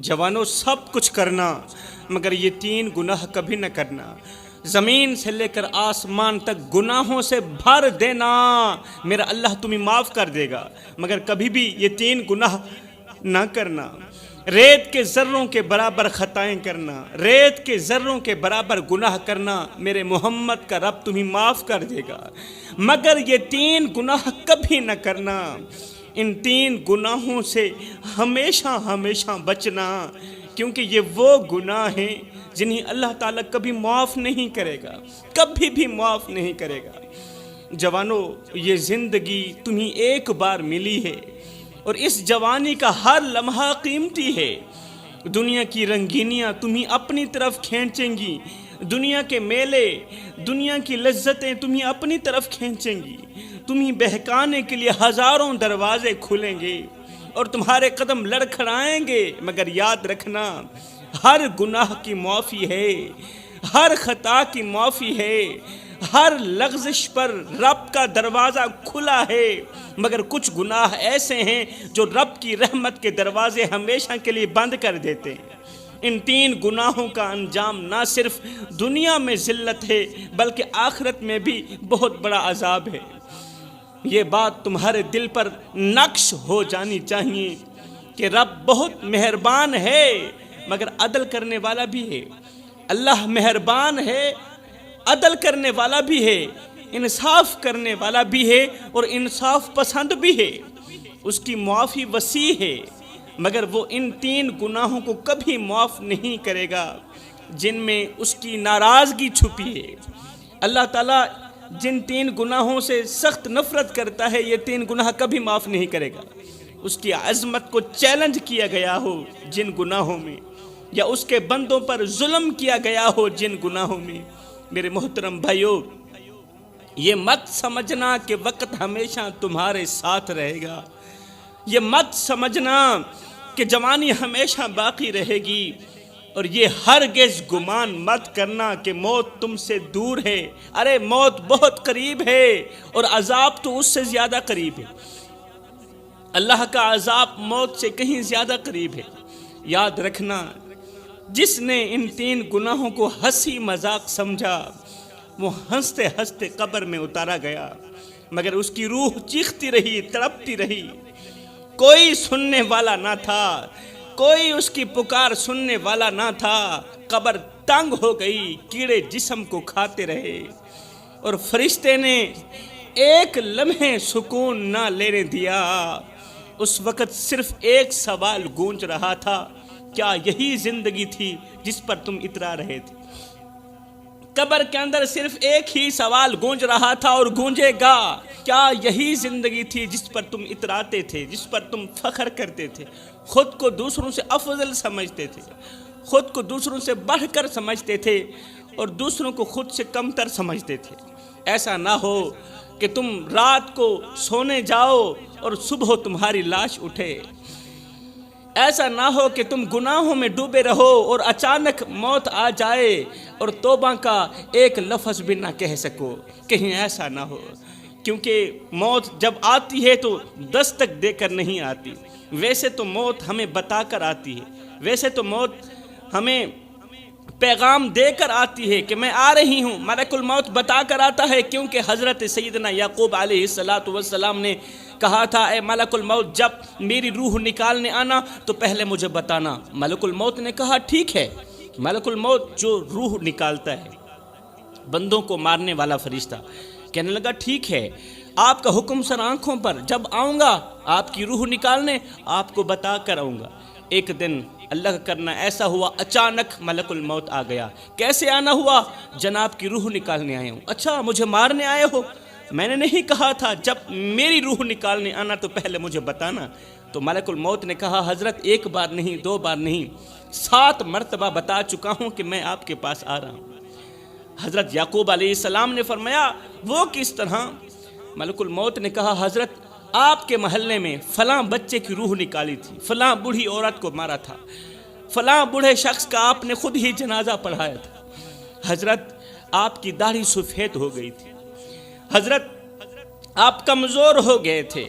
جوانوں سب کچھ کرنا مگر یہ تین گناہ کبھی نہ کرنا۔ زمین سے لے کر آسمان تک گناہوں سے بھر دینا، میرا اللہ تمہیں معاف کر دے گا، مگر کبھی بھی یہ تین گناہ نہ کرنا۔ ریت کے ذروں کے برابر خطائیں کرنا، ریت کے ذروں کے برابر گناہ کرنا، میرے محمد کا رب تمہیں معاف کر دے گا، مگر یہ تین گناہ کبھی نہ کرنا۔ ان تین گناہوں سے ہمیشہ ہمیشہ بچنا، کیونکہ یہ وہ گناہ ہیں جنہیں اللہ تعالیٰ کبھی معاف نہیں کرے گا، کبھی بھی معاف نہیں کرے گا۔ جوانوں، یہ زندگی تمہیں ایک بار ملی ہے اور اس جوانی کا ہر لمحہ قیمتی ہے۔ دنیا کی رنگینیاں تمہیں اپنی طرف کھینچیں گی، دنیا کے میلے، دنیا کی لذتیں تمہیں اپنی طرف کھینچیں گی، تمہیں بہکانے کے لیے ہزاروں دروازے کھلیں گے اور تمہارے قدم لڑکھڑائیں گے، مگر یاد رکھنا ہر گناہ کی معافی ہے، ہر خطا کی معافی ہے، ہر لغزش پر رب کا دروازہ کھلا ہے، مگر کچھ گناہ ایسے ہیں جو رب کی رحمت کے دروازے ہمیشہ کے لیے بند کر دیتے ہیں۔ ان تین گناہوں کا انجام نہ صرف دنیا میں ذلت ہے بلکہ آخرت میں بھی بہت بڑا عذاب ہے۔ یہ بات تمہارے دل پر نقش ہو جانی چاہیے کہ رب بہت مہربان ہے مگر عدل کرنے والا بھی ہے۔ اللہ مہربان ہے، عدل کرنے والا بھی ہے، انصاف کرنے والا بھی ہے اور انصاف پسند بھی ہے۔ اس کی معافی وسیع ہے، مگر وہ ان تین گناہوں کو کبھی معاف نہیں کرے گا جن میں اس کی ناراضگی چھپی ہے۔ اللہ تعالیٰ جن تین گناہوں سے سخت نفرت کرتا ہے، یہ تین گناہ کبھی معاف نہیں کرے گا۔ اس کی عظمت کو چیلنج کیا گیا ہو جن گناہوں میں، یا اس کے بندوں پر ظلم کیا گیا ہو جن گناہوں میں، میرے محترم بھائیوں، یہ مت سمجھنا کہ وقت ہمیشہ تمہارے ساتھ رہے گا، یہ مت سمجھنا کہ جوانی ہمیشہ باقی رہے گی، اور یہ ہرگز گمان مت کرنا کہ موت تم سے دور ہے۔ ارے موت بہت قریب ہے اور عذاب تو اس سے زیادہ قریب ہے۔ اللہ کا عذاب موت سے کہیں زیادہ قریب ہے۔ یاد رکھنا، جس نے ان تین گناہوں کو ہنسی مذاق سمجھا وہ ہنستے ہنستے قبر میں اتارا گیا، مگر اس کی روح چیختی رہی، تڑپتی رہی۔ کوئی سننے والا نہ تھا، کوئی اس کی پکار سننے والا نہ تھا۔ قبر تنگ ہو گئی، کیڑے جسم کو کھاتے رہے اور فرشتے نے ایک لمحے سکون نہ لینے دیا۔ اس وقت صرف ایک سوال گونج رہا تھا، کیا یہی زندگی تھی جس پر تم اترا رہے تھے؟ قبر کے اندر صرف ایک ہی سوال گونج رہا تھا اور گونجے گا، کیا یہی زندگی تھی جس پر تم اتراتے تھے، جس پر تم فخر کرتے تھے، خود کو دوسروں سے افضل سمجھتے تھے، خود کو دوسروں سے بڑھ کر سمجھتے تھے اور دوسروں کو خود سے کمتر سمجھتے تھے؟ ایسا نہ ہو کہ تم رات کو سونے جاؤ اور صبح تمہاری لاش اٹھے، ایسا نہ ہو کہ تم گناہوں میں ڈوبے رہو اور اچانک موت آ جائے اور توبہ کا ایک لفظ بھی نہ کہہ سکو، کہیں ایسا نہ ہو، کیونکہ موت جب آتی ہے تو دستک دے کر نہیں آتی۔ ویسے تو موت ہمیں بتا کر آتی ہے، ویسے تو موت ہمیں پیغام دے کر آتی ہے کہ میں آ رہی ہوں، ملک الموت بتا کر آتا ہے، کیونکہ حضرت سیدنا یعقوب علیہ السلام نے کہا تھا، اے ملک الموت جب میری روح نکالنے آنا تو پہلے مجھے بتانا۔ ملک الموت نے کہا ٹھیک ہے۔ ملک الموت جو روح نکالتا ہے، بندوں کو مارنے والا فرشتہ، کہنے لگا ٹھیک ہے، آپ کا حکم سر آنکھوں پر، جب آؤں گا آپ کی روح نکالنے آپ کو بتا کر آؤں گا۔ ایک دن اللہ کا کرنا ایسا ہوا، اچانک ملک الموت آ گیا۔ کیسے آنا ہوا؟ جناب کی روح نکالنے آئے ہوں۔ اچھا مجھے مارنے آئے ہو؟ میں نے نہیں کہا تھا جب میری روح نکالنے آنا تو پہلے مجھے بتانا۔ تو ملک الموت نے کہا حضرت ایک بار نہیں، دو بار نہیں، 7 مرتبہ بتا چکا ہوں کہ میں آپ کے پاس آ رہا ہوں۔ حضرت یعقوب علیہ السلام نے فرمایا وہ کس طرح؟ ملک الموت نے کہا حضرت آپ کے محلے میں فلاں بچے کی روح نکالی تھی، فلاں بوڑھی عورت کو مارا تھا، فلاں بوڑھے شخص کا آپ نے خود ہی جنازہ پڑھایا تھا، حضرت آپ کی داڑھی سفید ہو گئی تھی، حضرت آپ کمزور ہو گئے تھے،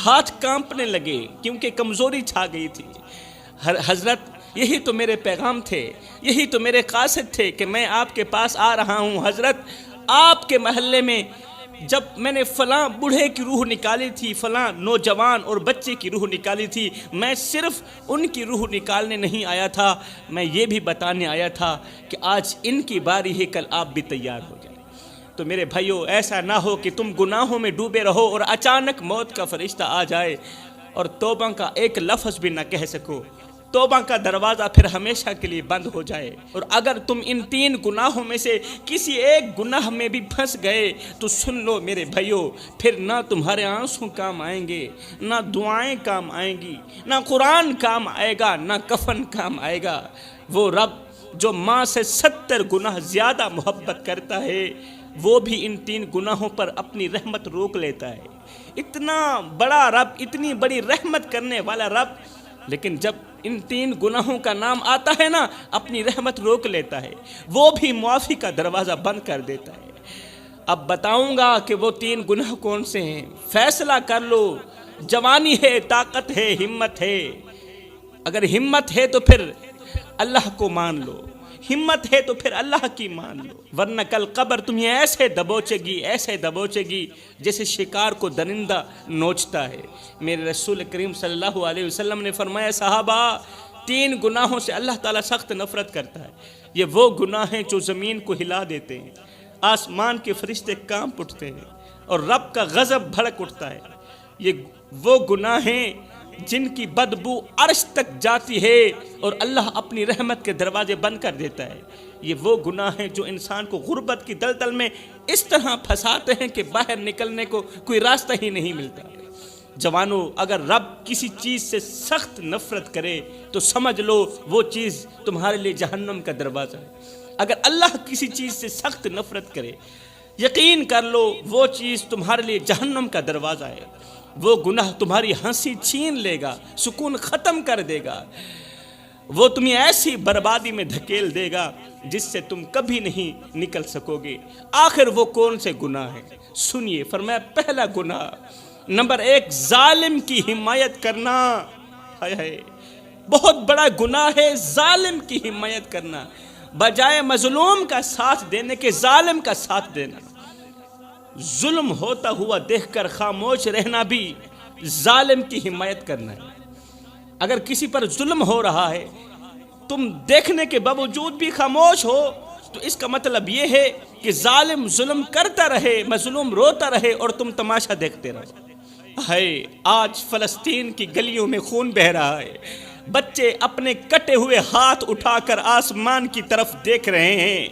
ہاتھ کانپنے لگے کیونکہ کمزوری چھا گئی تھی، حضرت یہی تو میرے پیغام تھے، یہی تو میرے قاصد تھے کہ میں آپ کے پاس آ رہا ہوں حضرت۔ آپ کے محلے میں جب میں نے فلاں بوڑھے کی روح نکالی تھی، فلاں نوجوان اور بچے کی روح نکالی تھی، میں صرف ان کی روح نکالنے نہیں آیا تھا، میں یہ بھی بتانے آیا تھا کہ آج ان کی باری ہے، کل آپ بھی تیار ہو جائیں۔ تو میرے بھائیو، ایسا نہ ہو کہ تم گناہوں میں ڈوبے رہو اور اچانک موت کا فرشتہ آ جائے اور توبہ کا ایک لفظ بھی نہ کہہ سکو، توبہ کا دروازہ پھر ہمیشہ کے لیے بند ہو جائے۔ اور اگر تم ان 3 گناہوں میں سے کسی ایک گناہ میں بھی پھنس گئے تو سن لو میرے بھائیو، پھر نہ تمہارے آنسو کام آئیں گے، نہ دعائیں کام آئیں گی، نہ قرآن کام آئے گا، نہ کفن کام آئے گا۔ وہ رب جو ماں سے 70 گناہ زیادہ محبت کرتا ہے، وہ بھی ان 3 گناہوں پر اپنی رحمت روک لیتا ہے۔ اتنا بڑا رب، اتنی بڑی رحمت کرنے والا رب، لیکن جب ان 3 گناہوں کا نام آتا ہے نا، اپنی رحمت روک لیتا ہے، وہ بھی معافی کا دروازہ بند کر دیتا ہے۔ اب بتاؤں گا کہ وہ 3 گناہ کون سے ہیں، فیصلہ کر لو۔ جوانی ہے، طاقت ہے، ہمت ہے۔ اگر ہمت ہے تو پھر اللہ کو مان لو، ہمت ہے تو پھر اللہ کی مان لو، ورنہ کل قبر تمہیں ایسے دبوچے گی، ایسے دبوچے گی جیسے شکار کو درندہ نوچتا ہے۔ میرے رسول کریم صلی اللہ علیہ وسلم نے فرمایا، صحابہ، 3 گناہوں سے اللہ تعالیٰ سخت نفرت کرتا ہے۔ یہ وہ گناہ ہیں جو زمین کو ہلا دیتے ہیں، آسمان کے فرشتے کانپ اٹھتے ہیں اور رب کا غضب بھڑک اٹھتا ہے۔ یہ وہ گناہ ہیں جن کی بدبو عرش تک جاتی ہے اور اللہ اپنی رحمت کے دروازے بند کر دیتا ہے۔ یہ وہ گناہ ہیں جو انسان کو غربت کی دلدل میں اس طرح پھنساتے ہیں کہ باہر نکلنے کو کوئی راستہ ہی نہیں ملتا۔ جوانو، اگر رب کسی چیز سے سخت نفرت کرے تو سمجھ لو وہ چیز تمہارے لیے جہنم کا دروازہ ہے۔ اگر اللہ کسی چیز سے سخت نفرت کرے، یقین کر لو وہ چیز تمہارے لیے جہنم کا دروازہ ہے۔ وہ گناہ تمہاری ہنسی چھین لے گا، سکون ختم کر دے گا، وہ تمہیں ایسی بربادی میں دھکیل دے گا جس سے تم کبھی نہیں نکل سکو گے۔ آخر وہ کون سے گناہ ہیں؟ سنیے، فرمایا پہلا گناہ، نمبر 1، ظالم کی حمایت کرنا۔ ہائے ہائے، بہت بڑا گناہ ہے ظالم کی حمایت کرنا، بجائے مظلوم کا ساتھ دینے کے ظالم کا ساتھ دینا۔ ظلم ہوتا ہوا دیکھ کر خاموش رہنا بھی ظالم کی حمایت کرنا ہے۔ اگر کسی پر ظلم ہو رہا ہے، تم دیکھنے کے باوجود بھی خاموش ہو تو اس کا مطلب یہ ہے کہ ظالم ظلم کرتا رہے، مظلوم روتا رہے اور تم تماشا دیکھتے رہو۔ ہائے، آج فلسطین کی گلیوں میں خون بہہ رہا ہے، بچے اپنے کٹے ہوئے ہاتھ اٹھا کر آسمان کی طرف دیکھ رہے ہیں،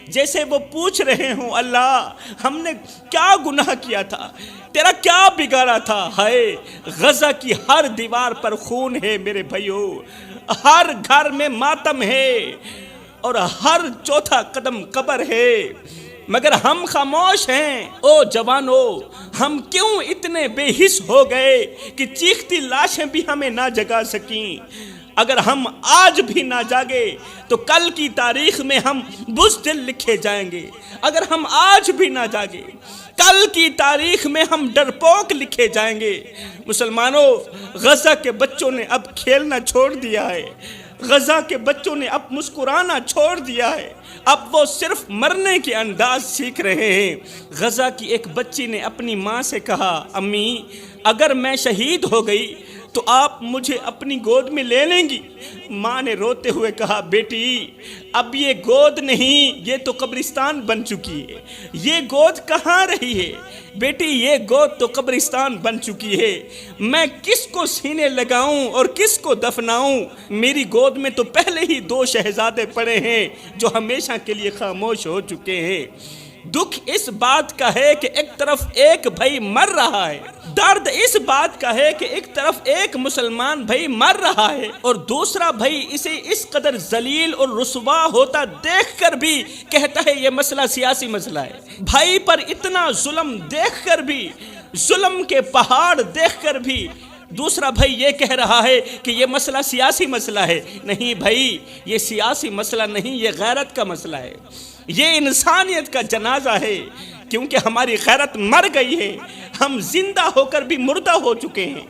جیسے وہ پوچھ رہے ہوں، اللہ ہم نے کیا گناہ کیا تھا، تیرا کیا بگاڑا تھا۔ ہائے، غزہ کی ہر دیوار پر خون ہے میرے بھائیو، ہر گھر میں ماتم ہے اور ہر چوتھا قدم قبر ہے، مگر ہم خاموش ہیں۔ او جوانو، ہم کیوں اتنے بے حس ہو گئے کہ چیختی لاشیں بھی ہمیں نہ جگا سکیں؟ اگر ہم آج بھی نہ جاگے تو کل کی تاریخ میں ہم بزدل لکھے جائیں گے۔ اگر ہم آج بھی نہ جاگے، کل کی تاریخ میں ہم ڈرپوک لکھے جائیں گے۔ مسلمانوں، غزہ کے بچوں نے اب کھیلنا چھوڑ دیا ہے، غزہ کے بچوں نے اب مسکرانا چھوڑ دیا ہے، اب وہ صرف مرنے کے انداز سیکھ رہے ہیں۔ غزہ کی ایک بچی نے اپنی ماں سے کہا، امی اگر میں شہید ہو گئی تو آپ مجھے اپنی گود میں لے لیں گی؟ ماں نے روتے ہوئے کہا، بیٹی اب یہ گود نہیں، یہ تو قبرستان بن چکی ہے، یہ گود کہاں رہی ہے بیٹی، یہ گود تو قبرستان بن چکی ہے، میں کس کو سینے لگاؤں اور کس کو دفناؤں؟ میری گود میں تو پہلے ہی 2 شہزادے پڑے ہیں جو ہمیشہ کے لیے خاموش ہو چکے ہیں۔ دکھ اس بات کا ہے کہ ایک طرف ایک بھائی مر رہا ہے، درد اس بات کا ہے کہ ایک طرف ایک مسلمان بھائی مر رہا ہے اور دوسرا بھائی اسے اس قدر ذلیل اور رسوا ہوتا دیکھ کر بھی کہتا ہے یہ مسئلہ سیاسی مسئلہ ہے۔ بھائی پر اتنا ظلم دیکھ کر بھی، ظلم کے پہاڑ دیکھ کر بھی دوسرا بھائی یہ کہہ رہا ہے کہ یہ مسئلہ سیاسی مسئلہ ہے۔ نہیں بھائی، یہ سیاسی مسئلہ نہیں، یہ غیرت کا مسئلہ ہے، یہ انسانیت کا جنازہ ہے، کیونکہ ہماری غیرت مر گئی ہے، ہم زندہ ہو کر بھی مردہ ہو چکے ہیں،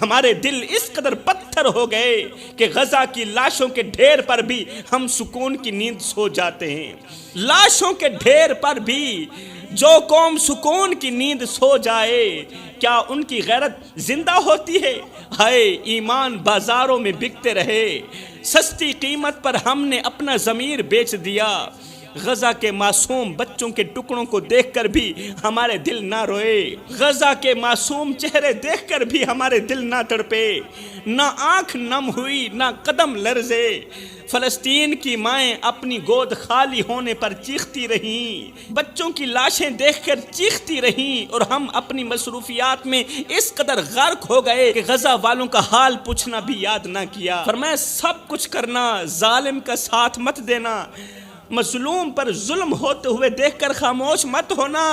ہمارے دل اس قدر پتھر ہو گئے کہ غزہ کی لاشوں کے ڈھیر پر بھی ہم سکون کی نیند سو جاتے ہیں۔ لاشوں کے ڈھیر پر بھی جو قوم سکون کی نیند سو جائے، کیا ان کی غیرت زندہ ہوتی ہے؟ ہائے ایمان بازاروں میں بکتے رہے، سستی قیمت پر ہم نے اپنا ضمیر بیچ دیا۔ غزہ کے معصوم بچوں کے ٹکڑوں کو دیکھ کر بھی ہمارے دل نہ روئے، غزہ کے معصوم چہرے دیکھ کر بھی ہمارے دل نہ تڑپے، نہ آنکھ نم ہوئی، نہ قدم لرزے۔ فلسطین کی مائیں اپنی گود خالی ہونے پر چیختی رہیں، بچوں کی لاشیں دیکھ کر چیختی رہیں، اور ہم اپنی مصروفیات میں اس قدر غرق ہو گئے کہ غزہ والوں کا حال پوچھنا بھی یاد نہ کیا۔ فرمایا سب کچھ کرنا، ظالم کا ساتھ مت دینا، مظلوم پر ظلم ہوتے ہوئے دیکھ کر خاموش مت ہونا۔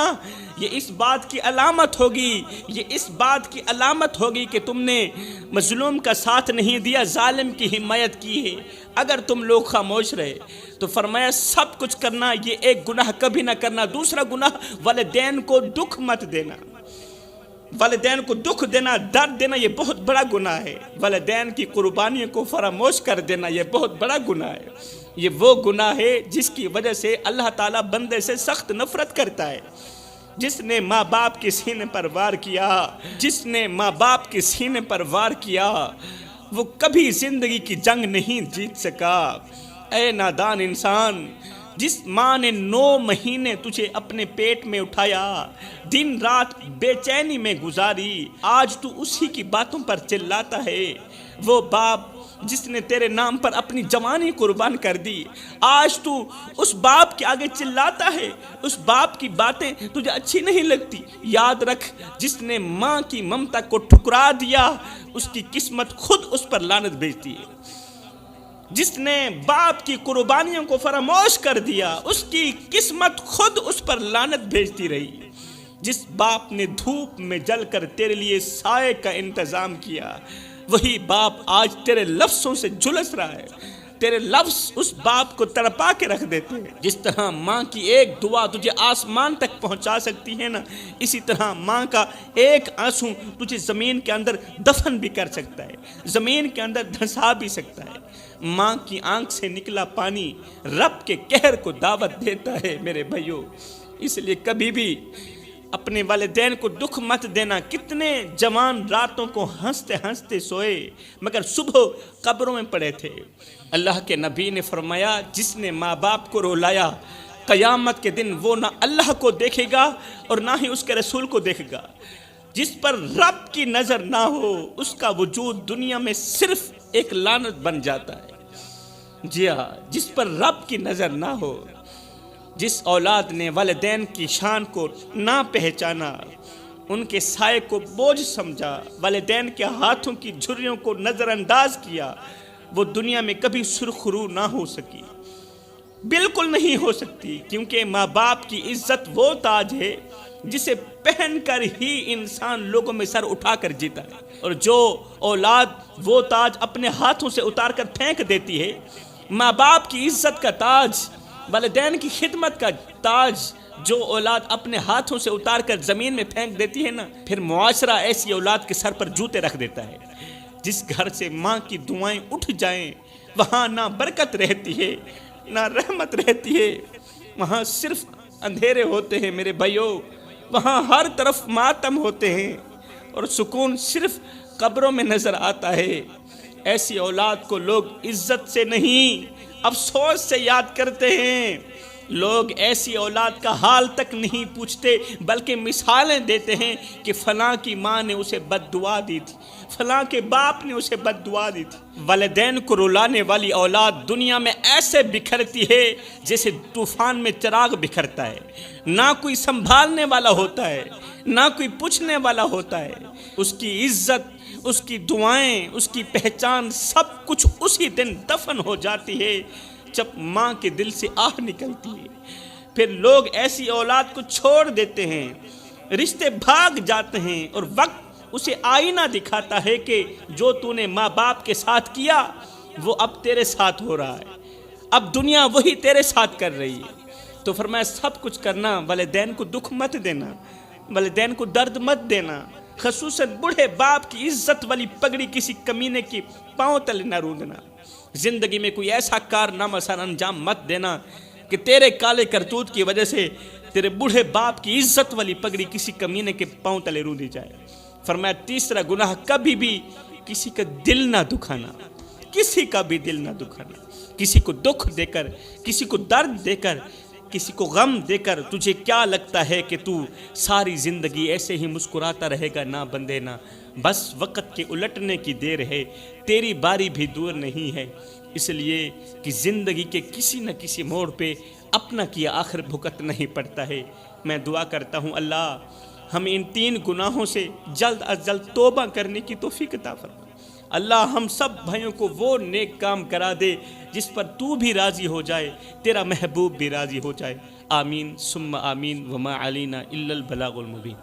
یہ اس بات کی علامت ہوگی، یہ اس بات کی علامت ہوگی کہ تم نے مظلوم کا ساتھ نہیں دیا، ظالم کی حمایت کی ہے۔ اگر تم لوگ خاموش رہے تو فرمایا سب کچھ کرنا، یہ ایک گناہ کبھی نہ کرنا۔ دوسرا گناہ، والدین کو دکھ مت دینا۔ والدین کو دکھ دینا، درد دینا، یہ بہت بڑا گناہ ہے۔ والدین کی قربانیوں کو فراموش کر دینا، یہ بہت بڑا گناہ ہے۔ یہ وہ گناہ ہے جس کی وجہ سے اللہ تعالیٰ بندے سے سخت نفرت کرتا ہے۔ جس نے ماں باپ کے سینے پر وار کیا، جس نے ماں باپ کے سینے پر وار کیا، وہ کبھی زندگی کی جنگ نہیں جیت سکا۔ اے نادان انسان، جس ماں نے 9 مہینے تجھے اپنے پیٹ میں اٹھایا، دن رات بے چینی میں گزاری، آج تو اسی کی باتوں پر چلاتا ہے۔ وہ باپ جس نے تیرے نام پر اپنی جوانی قربان کر دی، آج تو اس باپ کے آگے چلاتا ہے، اس باپ کی باتیں تجھے اچھی نہیں لگتی۔ یاد رکھ، جس نے ماں کی ممتا کو ٹھکرا دیا، اس کی قسمت خود اس پر لعنت بھیجتی ہے۔ جس نے باپ کی قربانیوں کو فراموش کر دیا، اس کی قسمت خود اس پر لعنت بھیجتی رہی۔ جس باپ نے دھوپ میں جل کر تیرے لیے سائے کا انتظام کیا، وہی باپ آج تیرے لفظوں سے جھلس رہا ہے۔ تیرے لفظ اس باپ کو تڑپا کے رکھ دیتے ہیں۔ جس طرح ماں کی ایک دعا تجھے آسمان تک پہنچا سکتی ہے نا، اسی طرح ماں کا ایک آنسو تجھے زمین کے اندر دفن بھی کر سکتا ہے، زمین کے اندر دھنسا بھی سکتا ہے۔ ماں کی آنکھ سے نکلا پانی رب کے قہر کو دعوت دیتا ہے میرے بھائیو۔ اس لیے کبھی بھی اپنے والدین کو دکھ مت دینا۔ کتنے جوان راتوں کو ہنستے ہنستے سوئے مگر صبح قبروں میں پڑے تھے۔ اللہ کے نبی نے فرمایا، جس نے ماں باپ کو رلایا، قیامت کے دن وہ نہ اللہ کو دیکھے گا اور نہ ہی اس کے رسول کو دیکھے گا۔ جس پر رب کی نظر نہ ہو، اس کا وجود دنیا میں صرف ایک لعنت بن جاتا ہے۔ جی ہاں، جس پر رب کی نظر نہ ہو، جس اولاد نے والدین کی شان کو نہ پہچانا، ان کے سائے کو بوجھ سمجھا، والدین کے ہاتھوں کی جھریوں کو نظر انداز کیا، وہ دنیا میں کبھی سرخرو نہ ہو سکی، بالکل نہیں ہو سکتی۔ کیونکہ ماں باپ کی عزت وہ تاج ہے جسے پہن کر ہی انسان لوگوں میں سر اٹھا کر جیتا ہے، اور جو اولاد وہ تاج اپنے ہاتھوں سے اتار کر پھینک دیتی ہے، ماں باپ کی عزت کا تاج، والدین کی خدمت کا تاج جو اولاد اپنے ہاتھوں سے اتار کر زمین میں پھینک دیتی ہے نا، پھر معاشرہ ایسی اولاد کے سر پر جوتے رکھ دیتا ہے۔ جس گھر سے ماں کی دعائیں اٹھ جائیں، وہاں نہ برکت رہتی ہے نہ رحمت رہتی ہے، وہاں صرف اندھیرے ہوتے ہیں میرے بھائیوں، وہاں ہر طرف ماتم ہوتے ہیں، اور سکون صرف قبروں میں نظر آتا ہے۔ ایسی اولاد کو لوگ عزت سے نہیں افسوس سے یاد کرتے ہیں۔ لوگ ایسی اولاد کا حال تک نہیں پوچھتے، بلکہ مثالیں دیتے ہیں کہ فلاں کی ماں نے اسے بد دعا دی تھی، فلاں کے باپ نے اسے بد دعا دی تھی۔ والدین کو رلانے والی اولاد دنیا میں ایسے بکھرتی ہے جیسے طوفان میں چراغ بکھرتا ہے، نہ کوئی سنبھالنے والا ہوتا ہے، نہ کوئی پوچھنے والا ہوتا ہے۔ اس کی عزت، اس کی دعائیں، اس کی پہچان، سب کچھ اسی دن دفن ہو جاتی ہے جب ماں کے دل سے آہ نکلتی ہے۔ پھر لوگ ایسی اولاد کو چھوڑ دیتے ہیں، رشتے بھاگ جاتے ہیں، اور وقت اسے آئینہ دکھاتا ہے کہ جو تو نے ماں باپ کے ساتھ کیا وہ اب تیرے ساتھ ہو رہا ہے، اب دنیا وہی تیرے ساتھ کر رہی ہے۔ تو فرمایا سب کچھ کرنا، والدین کو دکھ مت دینا، والدین کو درد مت دینا، خصوصاً بوڑھے باپ کی عزت والی پگڑی کسی کمینے کی پاؤں تلے نہ رونگنا۔ زندگی میں کوئی ایسا کارنامہ سر انجام مت دینا کہ تیرے کالے کرتوت کی وجہ سے تیرے بوڑھے باپ کی عزت والی پگڑی کسی کمینے کے پاؤں تلے روندی جائے۔ فرمایا تیسرا گناہ، کبھی بھی کسی کا دل نہ دکھانا، کسی کا بھی دل نہ دکھانا۔ کسی کو دکھ دے کر، کسی کو درد دے کر، کسی کو غم دے کر تجھے کیا لگتا ہے کہ تو ساری زندگی ایسے ہی مسکراتا رہے گا؟ نہ بندے نہ، بس وقت کے الٹنے کی دیر ہے، تیری باری بھی دور نہیں ہے۔ اس لیے کہ زندگی کے کسی نہ کسی موڑ پہ اپنا کیا آخر بھگت نہیں پڑتا ہے۔ میں دعا کرتا ہوں اللہ ہمیں ان 3 گناہوں سے جلد از جلد توبہ کرنے کی توفیق عطا فرما۔ اللہ ہم سب بھائیوں کو وہ نیک کام کرا دے جس پر تو بھی راضی ہو جائے، تیرا محبوب بھی راضی ہو جائے۔ آمین ثم آمین، وما علینا الا البلاغ المبین۔